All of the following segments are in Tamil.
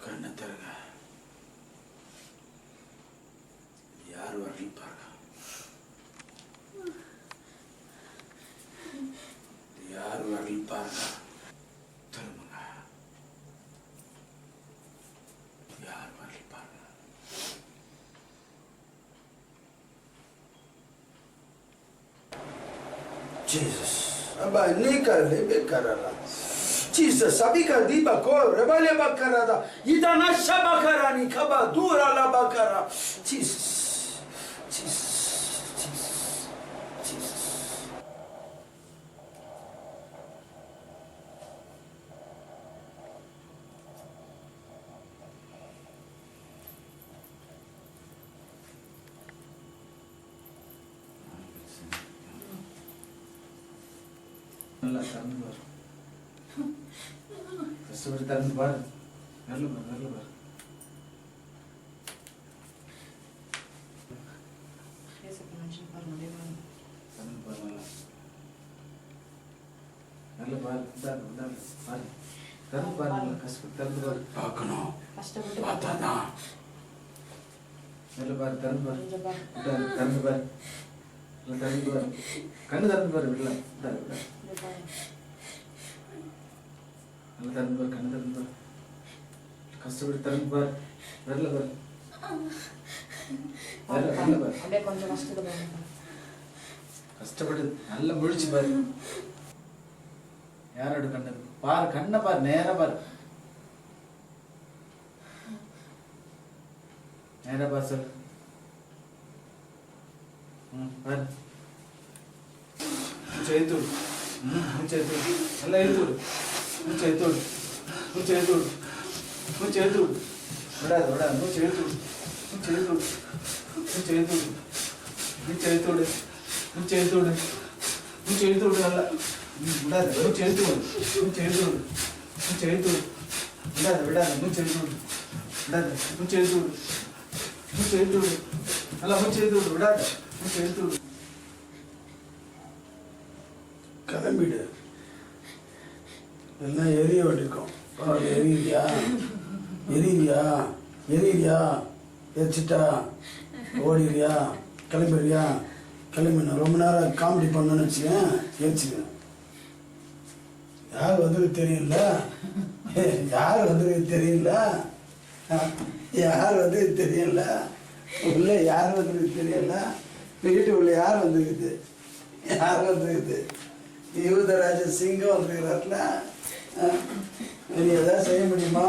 கண்ணை தருங்க. யார் வரலையும் பாருங்க. யார் வரலையும் பாருங்க. திரும்புங்க. யார் வரலையும் பாருங்க. Jesus. Abba nika lebe karara. Jesus, sabika diba ko rebale bakarada. Idana shabakarani kaba dura la bakara. Jesus. Jesus. Jesus. Jesus. நல்லா தரந்து பாரு. கஷ்டப்பட்டு தரந்து பாரு. வரல பாரு, வரல பாரு. தரந்து பாரு நல்லா. வரல பாரு, உதாரு, உதாரு, பாரு. தரந்து பாரு நல்லா, கஷ்டப்பட்டு தரந்து பாரு. பார்க்கணும். கஷ்டப்பட்டு பார்த்தாதான். வரல பாரு, தரந்து பாரு. உதாரு, தரந்து பாரு. தரந்து பாரு. கண்ணு தரந்து பாரு, விடல. உதாரு, உதாரு. நல்லா தரந்து பாரு, கண்ணு தரந்து பாரு. கஷ்டப்பட்டு தரந்து பாரு. வரல பாரு. வரல, வரல பாரு. அப்படியே கொஞ்சம் கஷ்டத்தை பாருங்க. கஷ்டப்பட்டு நல்லா முழிச்சு பாரு. யாரோட கண்ணு பாரு, கண்ணை பாரு, நேரா பாரு. நேரா பாரு சொல்லு. பாரு. చేతుడు చేతుడు అలా ఎత్తుడు చేతుడు చేతుడు చేతుడు విడాదు విడాదు నువ్వు చేతుడు చేతుడు చేతుడు చేతుడు చేతుడు చేతుడు అలా విడాదు నువ్వు చేతుడు చేతుడు చేతుడు విడాదు విడాదు నువ్వు చేతుడు విడాదు నువ్వు చేతుడు చేతుడు అలా నువ్వు చేతుడు విడాదు నువ్వు చేతుడు கிளம்பிடு. எல்லாம் எரிய வேண்டியிருக்கோம். எரியா எரியா எரியா எரிச்சிட்டா ஓடிறியா கிளம்பிடுறியா கிளம்பினா ரொம்ப நேரம் காமெடி பண்ணணும்னு வச்சுக்கேன் எரிச்சுக்கேன். யார் வந்தது தெரியல, யார் வந்தது தெரியல, யார் வந்தது தெரியல, உள்ள யார் வந்தது தெரியல, வீட்டு உள்ள யார் வந்துக்குது, யார் வந்துக்குது, யூதராஜ சிங்கம் வந்துக்கிறார்ல. நீ எதாவது செய்ய முடியுமா?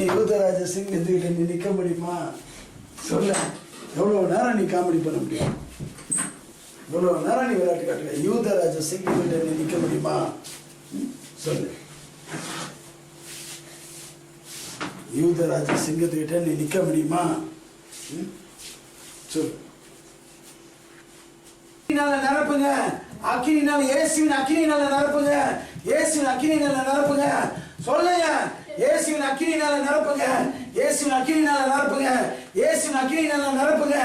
யூதராஜ சிங்கத்துக்கிட்ட நீ நிற்க முடியுமா? சொல்ல. எவ்வளோ நேரம் நீ காமெடி பண்ண முடியும்? எவ்வளோ நேரம் நீ விளையாட்டு காட்டுங்க? யூதராஜ சிங்கத்துக்கிட்ட நீ நிற்க முடியுமா? சொல்லு. யூதராஜ சிங்கத்துக்கிட்ட நீ நிற்க முடியுமா? சொல்லு. நிரப்புங்க. அக்கினினால, இயேசுவின் அக்கினினால நிரப்புங்க. இயேசுவின் அக்கினினால நிரப்புங்க. சொல்லுங்க. இயேசுவின் அக்கினினால நிரப்புங்க. இயேசுவின் அக்கினினால நிரப்புங்க. இயேசுவின் அக்கினினால நிரப்புங்க.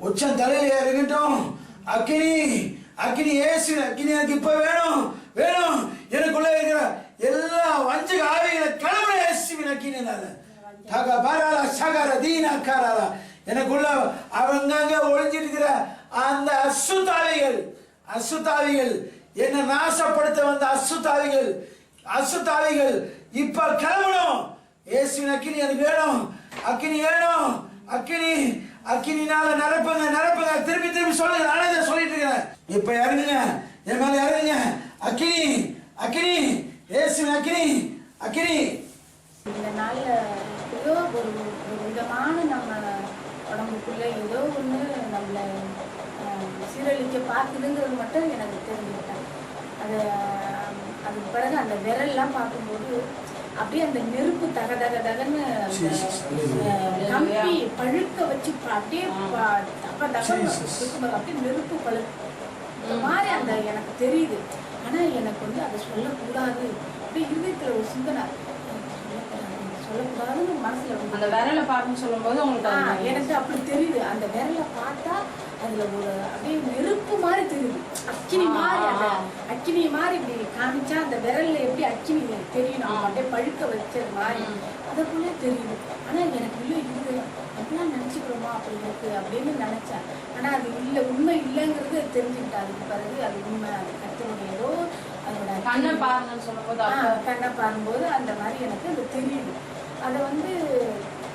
உச்சம் தலையில இருக்கட்டும். அக்கினி அக்கினி இயேசுவின் அக்கினி எனக்கு இப்ப வேணும் வேணும். எனக்குள்ள இருக்கிற எல்லா வஞ்சக ஆவிகளை கிளம்புற இயேசுவின் அக்கினினால. தக பாராளா சகர தீனா காராளா. எனக்குள்ள அவங்கங்க ஒளிஞ்சிருக்கிற அந்த அசுத்தாவிகள் அசுத்தாவிகள் என்ன நாசப்படுத்த வந்த அசுத்தாவிகள் அசுத்தாவிகள் இப்ப கிளம்பணும். இயேசுவின் அக்கினி எனக்கு வேணும். அக்கினி வேணும். அக்கினி அக்கினினால நிரப்புங்க நிரப்புங்க. திருப்பி திருப்பி சொல்லுங்க. நானே இதை சொல்லிட்டு இருக்கிறேன். இப்ப இறங்குங்க, என் மேல இறங்குங்க. அக்கினி அக்கினி இயேசுவின் அக்கினி அக்கினி. இந்த நாள்ல ஏதோ ஒரு விதமான நம்ம உடம்புக்குள்ள ஏதோ ஒண்ணு நம்மள சீரழிக்க பார்க்குதுங்கிறது மட்டும் எனக்கு தெரிஞ்சுக்கிட்டேன். அதுக்கு பிறகு அந்த விரல்லாம் பார்க்கும்போது அப்படியே அந்த நெருப்பு தக தக தகன்னு கம்பி பழுக்க வச்சு அப்படியே அப்படியே நெருப்பு பழுக்க மாதிரி அந்த எனக்கு தெரியுது. ஆனா எனக்கு வந்து அதை சொல்லக்கூடாது. அப்படியே இருதயத்துல ஒரு சிந்தனை சொல்லக்கூடாதுன்னு மனசுல அந்த விரலை பார்க்கணும்னு சொல்லும்போது உங்களுக்கு எனக்கு அப்படி தெரியுது. அந்த விரலை பார்த்தா அதுல ஒரு அப்படியே நெருப்பு மாதிரி தெரியுது, அக்கினி மாதிரி. அந்த அக்கினி மாதிரி இப்படி காமிச்சா அந்த விரல்ல எப்படி அக்கினி தெரியணும், அப்படியே பழுக்க வச்சது மாதிரி அதை போல தெரியுது. ஆனா எனக்கு இல்லை இது அப்படிலாம் நினைச்சுக்கிறோமா அப்படி இருக்கு அப்படின்னு நினைச்சேன். ஆனா அது இல்லை, உண்மை இல்லைங்கிறது தெரிஞ்சுக்கிட்டேன். அதுக்கு பிறகு அது உண்மை, அது கர்த்தருடைய ஏதோ அதோட கண்ணை பாருங்கன்னு சொல்லும்போது கண்ணை பாரும்போது அந்த மாதிரி எனக்கு அது தெரியுது. அதை வந்து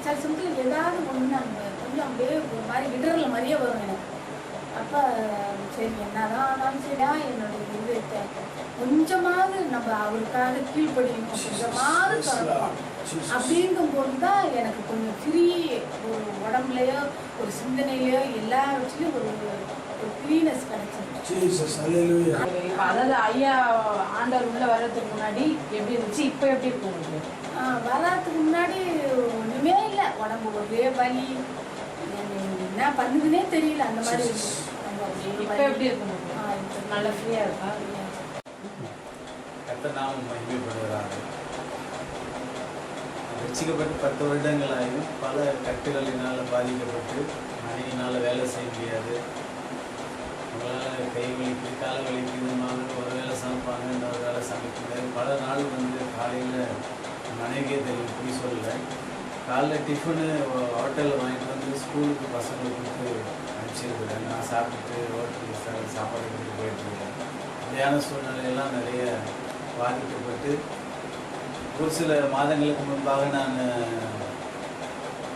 சில சமயத்தில் ஏதாவது ஒன்று அந்த கொஞ்சம் அப்படியே ஒரு மாதிரி விடுறல மாதிரியே வரும் எனக்கு. அப்போ சரி என்னதான் ஆனாலும் சரியா என்னுடைய இது கொஞ்சமாவது நம்ம அவருக்காக கீழ்ப்படியணும், கொஞ்சமாவது தொடரணும் அப்படிங்கும்போது தான் எனக்கு கொஞ்சம் ஃப்ரீ, ஒரு உடம்புலையோ ஒரு சிந்தனையிலையோ எல்லாவற்றிலையும் ஒரு ஃப்ரீனஸ் கிடைச்சிருக்கு. அதாவது ஐயா ஆண்டவர் உள்ள வர்றதுக்கு முன்னாடி எப்படி இருந்துச்சு, இப்போ எப்படி இருக்கு உங்களுக்கு? வர்றதுக்கு முன்னாடி ஒன்றுமே இல்லை, உடம்பு ஒரே வலி, என்ன பண்ணுதுன்னே தெரியல, அந்த மாதிரி இருக்கு. இப்போ எப்படி இருக்கு நல்லா ஃப்ரீயாக இருக்கா? கர்த்தர் நாமம் மகிமைப்படுவதாக. ரட்சிக்கப்பட்டு 10 வருடங்களாயும் பல கட்டுகளினால் பாதிக்கப்பட்டு மனைவினால் வேலை செய்ய முடியாது, அவங்களால கை வலிக்கு கால வலிக்கு ஒரு வேலை சமைப்பாங்க, இன்னொரு வேலை சமைக்க முடியாது. பல நாள் வந்து காலையில் மனைவியே தெரியும், போய் சொல்லலை, காலைல டிஃபனு ஹோட்டலில் வாங்கிட்டு வந்து ஸ்கூலுக்கு பசங்களுக்கு கொடுத்து அனுப்பிச்சிருக்கிறேன். நான் சாப்பிட்டுட்டு ஹோட்டலுக்கு சாப்பாடு கொடுத்து போயிட்டுருக்கேன். தியான சூழ்நிலையெல்லாம் நிறைய பாதிக்கப்பட்டு ஒரு சில மாதங்களுக்கு முன்பாக நான்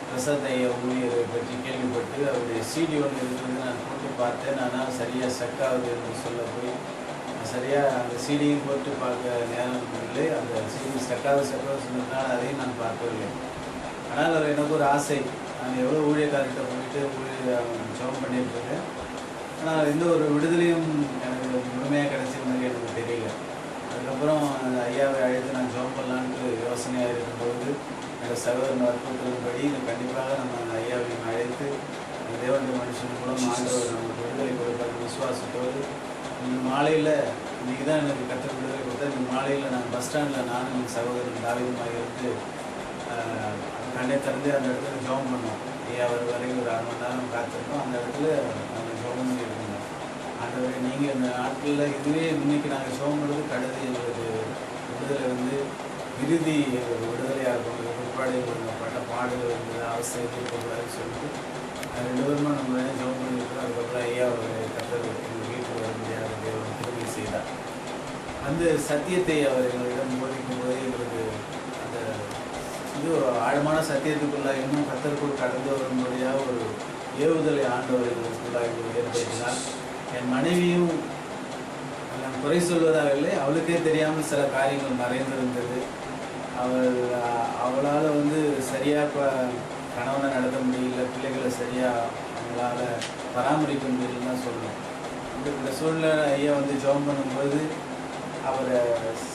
பிரசாத் ஐயா ஊழியரை பற்றி கேள்விப்பட்டு அவருடைய சிடி ஒன்று இருக்கிறது நான் போட்டு பார்த்தேன். ஆனால் சரியாக ஸ்டக் ஆகுது என்று சொல்ல போய் சரியாக அந்த சிடியும் போட்டு பார்க்க நேரம் இல்லை. அந்த சிடி ஸ்டக்காக சொன்னதுனால அதையும் நான் பார்க்கவில்லை. ஆனால் அவர் எனக்கு ஒரு ஆசை, நான் எவ்வளோ ஊழியக்காரர்கிட்ட போயிட்டு ஜெபம் பண்ணிட்டு இருக்கேன், ஆனால் எந்த ஒரு விடுதலையும் எனக்கு முழுமையாக கிடைச்ச மாதிரி எனக்கு தெரியல. அதுக்கப்புறம் அந்த ஐயாவை அழைத்து நான் ஜெபம் பண்ணலான்ட்டு யோசனையாக இருக்கும்போது என்னோடய சகோதரன் வற்புறுத்தலின்படி கண்டிப்பாக நம்ம அந்த ஐயாவை அழைத்து அந்த தேவனுடைய மனுஷன் மூலம் ஆண்டவர் நமக்கு விடுதலை கொடுப்பார் விசுவாசத்தோடு. இந்த மாலையில் இன்றைக்கி தான் எனக்கு கற்றுக் விடுதலை கொடுத்தா. இந்த மாலையில் நான் பஸ் ஸ்டாண்டில் நானும் என் சகோதரன் தாவீதுமாக இருந்து கண்ணை திறந்து அந்த இடத்துல ஜெபம் பண்ணோம். ஐயா அவர் வரைக்கும் ஒரு 1/2 மணி நேரம் காத்திருந்தோம். அந்த இடத்துல நாங்கள் ஜெபம் பண்ணியிருந்தோம். ஆண்டவரே, நீங்கள் இந்த நாட்களில் இதுவே இன்றைக்கி நாங்கள் ஜெபம் பண்ணுறது கடுது எங்களுக்கு விடுதலை வந்து இறுதி விடுதலையாக இருக்கும், பிற்பாடு பட்ட பாடுகள் இருந்தது, அவசியம் இருக்கக்கூடாதுன்னு சொல்லிட்டு 2 பேருமா நம்ம ஜெபம் பண்ணியிருக்கோம். அதுக்கப்புறம் ஐயா அவர் கர்த்தர் எங்கள் வீட்டுக்கு வர முடியாத தேவன் திரும்பி செய்தார். அந்த சத்தியத்தை அவர் எங்களிடம் போதிக்கும் போது எங்களுக்கு அந்த இது ஒரு ஆழமான சத்தியத்துக்குள்ளாக இன்னும் கர்த்தருக்குள் கடந்து வரும்படியாக ஒரு ஏவுதலை ஆண்டவர் எங்களுக்குள்ளாக எங்களுக்கு ஏற்படுத்தினார். என் மனைவியும் நான் குறை சொல்வதாக இல்லை, அவளுக்கே தெரியாமல் சில காரியங்கள் மறைந்திருந்தது. அவளால் வந்து சரியாக கணவனை நடத்த முடியல, பிள்ளைகளை சரியாக அவங்களால பராமரிக்க முடியலன்னு தான் சொல்லணும். இந்த சூழ்நிலை ஐயா வந்து ஜெபம் பண்ணும்போது அவர்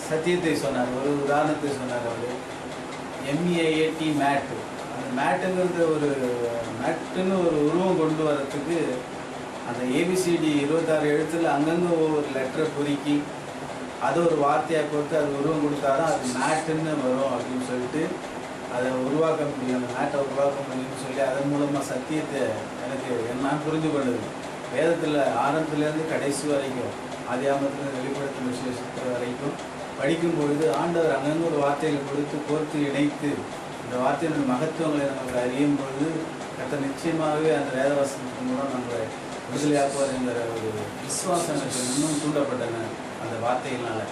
சத்தியத்தை சொன்னார், ஒரு உதாரணத்தை சொன்னார். அவர் MEAT மேட்டு, அந்த மேட்டுங்கிறது ஒரு மேட்டுன்னு ஒரு உருவம் கொண்டு வரத்துக்கு அந்த ABCD 26 எழுத்தில் அங்கங்கே ஒரு லெட்டரை பொறுக்கி அதை ஒரு வார்த்தையாக கொடுத்து அது உருவம் கொடுத்தாதான் அது மேட்டுன்னு வரும் அப்படின்னு சொல்லிட்டு அதை உருவாக்க முடியும், அந்த மேட்டை உருவாக்க முடியும்னு சொல்லி அதன் மூலமாக சத்தியத்தை எனக்கு நான் புரிந்து கொண்டது. வேதத்தில் ஆரம்பத்துலேருந்து கடைசி வரைக்கும் ஆதியாகமத்தில் வெளிப்படுத்தும் விசேஷத்து வரைக்கும் படிக்கும்பொழுது ஆண்டவர் அங்கங்கே ஒரு வார்த்தைகளை கொடுத்து கோர்த்து இணைத்து இந்த வார்த்தையினுடைய மகத்துவங்களை நமக்கு அறியும் பொழுது கர்த்தர் நிச்சயமாகவே அந்த வேதவசனத்தின் மூலம் நம்மளை விடுதலையாக்குவார் என்கிற ஒரு விசுவாசம் எனக்கு இன்னும் தூண்டப்பட்டன அந்த வார்த்தைகளால்.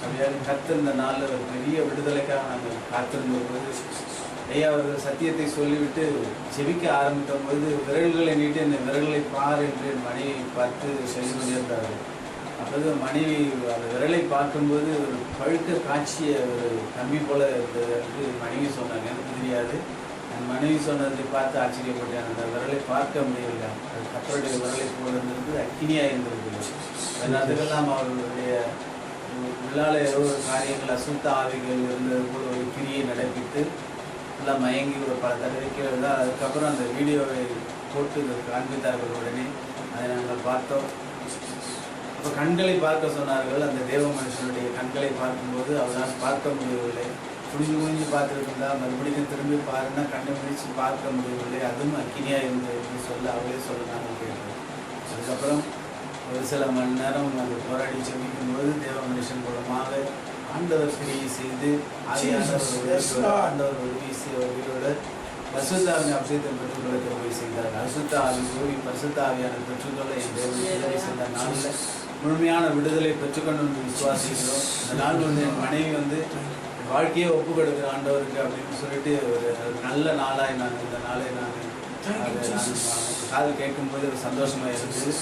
அப்படியாக கர்த்தர் இந்த நாளில் ஒரு பெரிய விடுதலைக்காக நாங்கள் காத்திருந்த போது ஐயா அவர்கள் சத்தியத்தை சொல்லிவிட்டு செபிக்க ஆரம்பித்த பொழுது விரல்களை நீட்டி அந்த விரல்களை பார் என்று என் மனைவி பார்த்து சொல்லி கொண்டிருந்தார்கள். அப்போது மனைவி அந்த விரலை பார்க்கும்போது ஒரு பழுக்க காட்சிய ஒரு கம்பி போல இருந்தது என்று மனைவி சொன்னாங்க. எனக்கு தெரியாது, என் மனைவி சொன்னதை பார்த்து ஆச்சரியப்பட்டேன். அந்த விரலை பார்க்க முடியவில்லை, அது கத்தருடைய விரலை போல இருந்திருக்கு, அக்கினியாக இருந்திருக்கு. அதுக்கெல்லாம் அவர்களுடைய உள்ளால ஏதோ ஒரு காரியங்கள் அசுத்த ஆவிகள் இருந்தது போல ஒரு கிரியை நடப்பித்து எல்லாம் மயங்கி ஒரு பல தடவைக்கிறது தான். அதுக்கப்புறம் அந்த வீடியோவை போட்டு காண்பித்தார்கள். உடனே அதை நாங்கள் பார்த்தோம். அப்போ கண்களை பார்க்க சொன்னார்கள். அந்த தேவ மனுஷனுடைய கண்களை பார்க்கும்போது அவனால் பார்க்க முடியவில்லை. குனிஞ்சு குனிஞ்சு பார்த்துட்டு இருந்தா மறுபடியும் திரும்பி பாருன்னா கண்ணை பிடிச்சு பார்க்க முடியவில்லை, அதுவும் அக்கினியாக இருந்தது சொல்ல அவளே சொல்ல நாங்கள் கேட்டோம். அதுக்கப்புறம் ஒரு சில மணி நேரம் நாங்கள் போராடி ஜெபிக்கும்போது தேவ மனுஷன் மூலமாக ஆண்டவர் கிரியை செய்து ஆண்டவர் உதவி செய்வர்களோட பரிசுத்தாவின் அபிஷேகத்தை பெற்றுக்கொள்ள உதவி செய்தார். பரிசுத்த ஆவி கூறி பரிசுத்த ஆவியான பெற்றுக்கொள்ள என் தேவன் உதவி செய்த நாளில் முழுமையான விடுதலை பெற்றுக்கொண்டு விசுவாசிக்கிறோம். இந்த நாள் வந்து என் மனைவி வந்து வாழ்க்கையே ஒப்பு கொடுக்குற ஆண்டவருக்கு அப்படின்னு சொல்லிட்டு ஒரு நல்ல நாளாக இந்த நாளை நான் காது கேட்கும்போது ஒரு சந்தோஷமாக இருக்குது.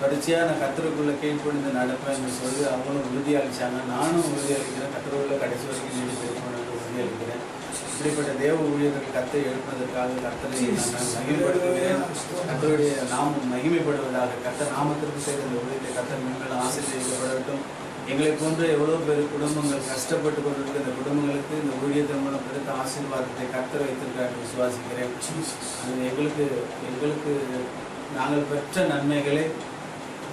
தொடர்ச்சியாக நான் கத்தருக்குள்ளே கீழ்ப்படிந்து நடப்பேன்னு சொல்லி அவங்களும் உறுதியளித்தாங்க, நானும் உறுதியளிக்கிறேன். கத்தருக்குள்ளே கடைசி வரைக்கும் நீடித்திருக்கணும்னு உறுதியளிக்கிறேன். இப்படிப்பட்ட தேவ ஊழியர்கள் கத்தை எழுப்பதற்காக கத்தரை நான் மகிமைப்படுத்துகிறேன். கத்தருடைய நாமம் மகிமைப்படுவதாக, கத்த நாமத்திற்கு செய்த இந்த ஊழியத்தை கத்தர் மேலும் ஆசீர்வதிக்கப்படட்டும். எங்களை போன்ற எவ்வளோ பேர் குடும்பங்கள் கஷ்டப்பட்டு கொண்டிருக்க இந்த குடும்பங்களுக்கு இந்த ஊழியத்தின் மூலம் பெருத்த ஆசீர்வாதத்தை கத்தர் வைத்திருக்காரு விசுவாசிக்கிறேன். அது எங்களுக்கு நாங்கள் பெற்ற நன்மைகளை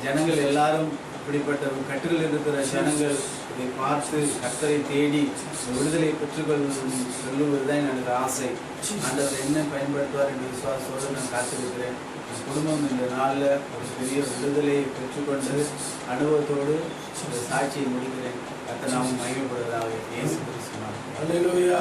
ஜனங்கள் எல்லாரும் இப்படிப்பட்ட கட்டுகள் இருக்கிற ஜனங்கள் இதை பார்த்து கர்த்தரை தேடி விடுதலை சொல்லுவதுதான் எனக்கு ஆசை. ஆண்டவர் என்ன பயன்படுத்துவார் என்ற விசுவாசத்தோடு நான் காத்திருக்கிறேன். என் குடும்பம் இந்த நாளில் ஒரு பெரிய விடுதலையை பெற்றுக்கொண்டு அனுபவத்தோடு இந்த சாட்சியை முடிக்கிறேன். கர்த்தர் நாமம் மகிமைப்படுவதாக இயேசு கிறிஸ்து நாமத்தில். அல்லேலூயா.